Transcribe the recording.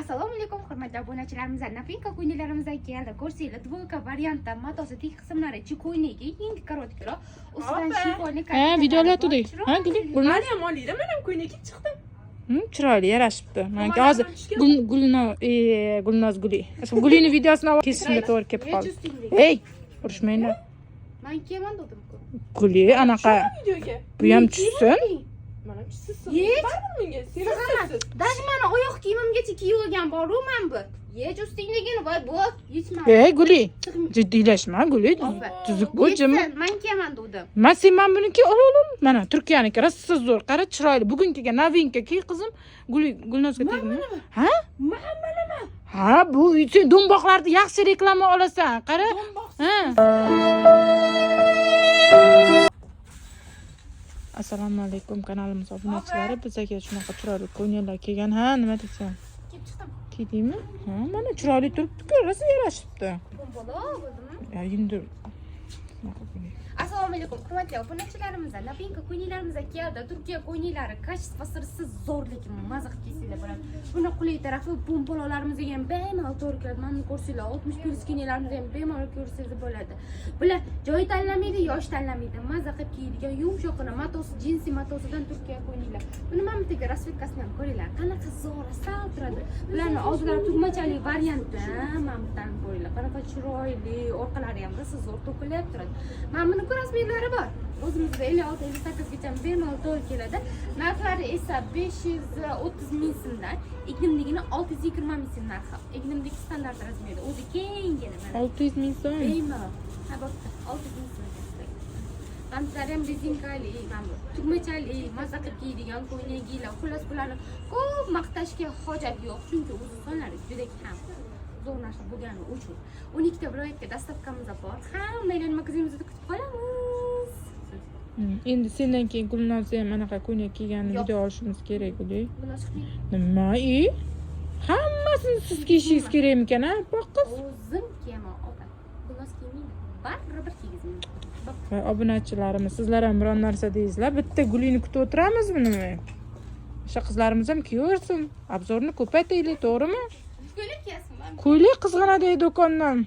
Assalomu alaykum hurmatli obunachilarimiz. Novinka ko'ylaklarimizga keldi. Ko'rsanglar, dvoyka variantda matosi tik qismlari ichi ko'ynagi, endi korotkaro, ustidan shifonli Ha, videolar to'day. Ha, Guli, Mana ham olinglar, mana ham ko'ylagi chiqdi. Chiroyli yarashibdi. Menga hozir Gulnoz Guli. Gulini videosini olib kesishimga to'g'ri kelib qoldi. Ey, urishmanglar. Men kiyman dedim-ku. Guli anaqa Videoga. bu ham tushsin. Mana sizsiz. Yech. Barmi menga? Sevasiz. Даже mana oyoq kiyimimgacha kiyib olgan boru-man bu. Yech ustingligini voy bu yechma. Ey Guli, jiddiylashma Guli. Tuzuk bo'ljim. Men kiyman dedim. Men sen buniki ol. Mana Turkiyaniki rosa zo'r. Qara chiroyli. Bugungiga novinka kiy qizim. Gulnozga tegmi? Ha? Mana. Ha, bu sen do'mboqlarda yaxshi reklama olasan. Qara. Ha. Assalomu alaykum kanalimiz obunachilari. Bizga shunaqa chiroyli ko'ylaklar kelgan. Ha, nima deysan? Kiyib chiqdim. Kiydingmi? Ha, mana chiroyli turibdi-ku, rosa yarashibdi. Bola bo'ldimi? Ya, endi Assalomu alaykum hurmatli obunachilarimiz. Novinka ko'ylaklarimizga keldi. Turkiya ko'ylaklari kачествоsi zo'rligi maza qilib kelsanglar bo'ladi. Buni qulay tarafi pompolalarimizga ham bemalol to'g'ri keladi. Mana ko'rsanglar 60 ko'ylaklarimizni ham bemalol ko'rsangiz bo'ladi. Bular joy tanlamaydi, yosh tanlamaydi. Maza qilib kiyadigan yumshoqqina matosi, jinsi matosidan Turkiya ko'ylaklar. Buni mana bittaga rasvetkasini ham ko'ringlar. Qanaqa zo'r asal turadi. Bularning oldilari tugmachali varianti. Mana bundan ko'ringlar. Qanaqa chiroyli, orqalari ham rosa zo'r to'kilib turadi. Mana buni rasmiylari bor. O'zimizda 56-58 gacha bemalol to'g'ri keladi. Narxlari esa 530 ming so'mdan, iqlimligini 620 ming so'm narxi. Iqlimlik standart razmeri. O'zi kenggina mana. 600 ming so'm. Bemalol. Ha, bor. 600 ming so'm. Qanchlar ham rezinkali, mana tugmachali, maza qilib kiyadigan ko'ylaklar. Xullas bularni ko'p maqtashga hojat yo'q, chunki o'zi sonlari juda kam. Zo'r narsa bo'lgani uchun 12 ta viloyatga dastavkamiz bor. Hammalarni magazinimizda kutib qolamiz. Endi sendan keyin Gulnoz ham anaqa ko'ylak kiyganini video olishimiz kerak Guli. Bular chiqmaydi. Nima? Hammasini siz kiyishingiz kerakmikan, ha? Boqiz. O'zim kiyaman, opa. Bular kiymaydi. Baribir kiygizmayman. Va obunachilarimiz, sizlar ham biron narsa deysizlar. Bitta Gulini kutib o'tiramizmi nima? O'sha qizlarimiz ham kiyaversin. Obzorni ko'paytiraylik, to'g'rimi? Ko'ylak kiyasizmi? Ko'ylak qizg'anadi do'kondan.